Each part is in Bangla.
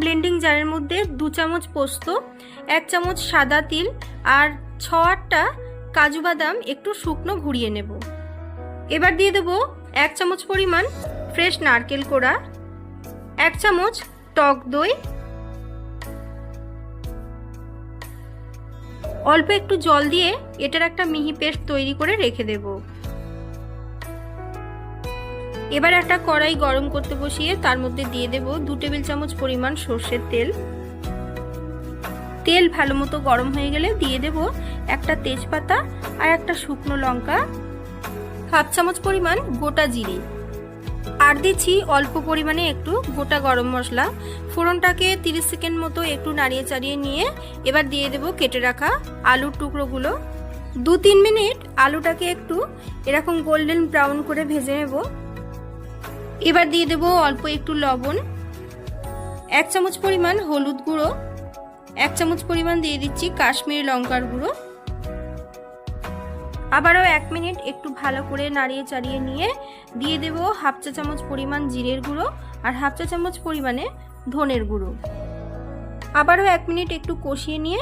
ব্লেন্ডিং জারের মধ্যে 2 চামচ পোস্ত, 1 চামচ সাদা তিল আর 6-8টা কাজু বাদাম একটু শুকনো ঘুরিয়ে নেব। এবার দিয়ে দেব 1 চামচ পরিমাণ ফ্রেশ নারকেল কোড়া, 1 চামচ টক দই, অল্প একটু জল দিয়ে এটার একটা মিহি পেস্ট তৈরি করে রেখে দেব। এবার একটা কড়াই গরম করতে বসিয়ে তার মধ্যে দিয়ে দেব 2 টেবিল চামচ পরিমাণ সরষের তেল। তেল ভালো মতো গরম হয়ে গেলে দিয়ে দেব একটা তেজপাতা আর একটা শুকনো লঙ্কা, 1/2 চামচ পরিমাণ গোটা জিরে, আর দিচ্ছি অল্প পরিমাণে একটু গোটা গরম মশলা। ফোড়নটাকে 30 সেকেন্ড মতো একটু নাড়িয়ে চাড়িয়ে নিয়ে এবার দিয়ে দেব কেটে রাখা আলুর টুকরোগুলো। 2-3 মিনিট আলুটাকে একটু এরকম গোল্ডেন ব্রাউন করে ভেজে নেব। এবার দিয়ে দেব অল্প একটু লবণ, 1 চামচ পরিমাণ হলুদ গুঁড়ো, 1 চামচ পরিমাণ দিয়ে দিচ্ছি কাশ্মীরি লঙ্কার গুঁড়ো। আবারও 1 মিনিট একটু ভালো করে নাড়িয়ে চাড়িয়ে নিয়ে দিয়ে দেব 1/2 চা চামচ পরিমাণ জিরের গুঁড়ো আর 1/2 চা চামচ পরিমাণে ধনের গুঁড়ো। আবারও 1 মিনিট একটু কষিয়ে নিয়ে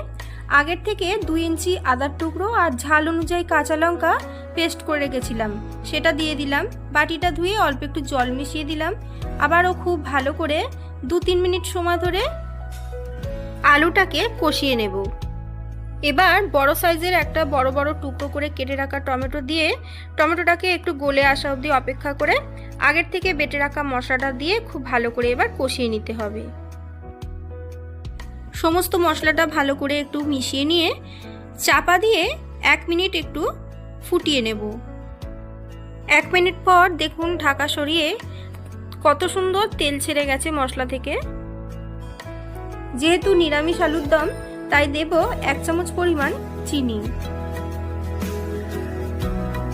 আগের থেকে 2 ইঞ্চি আদার টুকরো আর ঝাল অনুযায়ী কাঁচা লঙ্কা পেস্ট করে রেখেছিলাম সেটা দিয়ে দিলাম। বাটিটা ধুয়ে অল্প একটু জল মিশিয়ে দিলাম। আবারও খুব ভালো করে 2-3 মিনিট সময় ধরে আলুটাকে কষিয়ে নেব। এবার বড় সাইজের একটা বড় বড় টুকরো করে কেটে রাখা টমেটো দিয়ে টমেটোটাকে একটু গলে আসা অবধি অপেক্ষা করে আগের থেকে বেটে রাখা মশলাটা দিয়ে খুব ভালো করে এবার কষিয়ে নিতে হবে। সমস্ত মশলাটা ভালো করে একটু মিশিয়ে নিয়ে চাপা দিয়ে 1 মিনিট একটু ফুটিয়ে নেব। 1 মিনিট পর দেখুন ঢাকা সরিয়ে কত সুন্দর তেল ছেড়ে গেছে মশলা থেকে। যেহেতু নিরামিষ আলুর দম তাই দেব 1 চামচ পরিমাণ চিনি।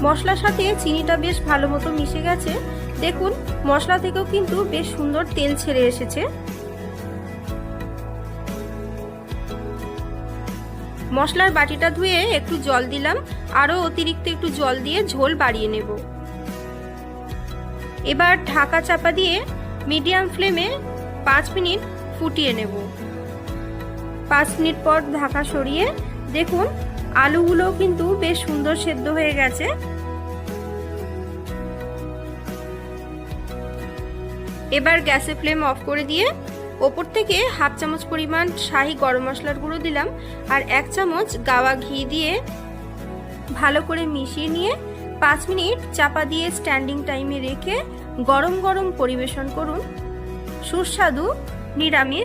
মশলার সাথে চিনিটা বেশ ভালো মতো মিশে গেছে। দেখুন মশলা থেকেও কিন্তু বেশ সুন্দর তেল ছেড়ে এসেছে। মশলার বাটিটা ধুয়ে একটু জল দিলাম, আরও অতিরিক্ত একটু জল দিয়ে ঝোল বাড়িয়ে নেব। এবার ঢাকা চাপা দিয়ে মিডিয়াম ফ্লেমে 5 মিনিট ফুটিয়ে নেব। 5 মিনিট পর ঢাকা সরিয়ে দেখুন আলুগুলো কিন্তু বেশ সুন্দর সেদ্ধ হয়ে গেছে। এবার গ্যাসের ফ্লেম অফ করে দিয়ে ওপর থেকে 1/2 চামচ পরিমাণ শাহি গরম মশলার গুঁড়ো দিলাম আর 1 চামচ গাওয়া ঘি দিয়ে ভালো করে মিশিয়ে নিয়ে 5 মিনিট চাপা দিয়ে স্ট্যান্ডিং টাইমে রেখে গরম গরম পরিবেশন করুন সুস্বাদু নিরামিষ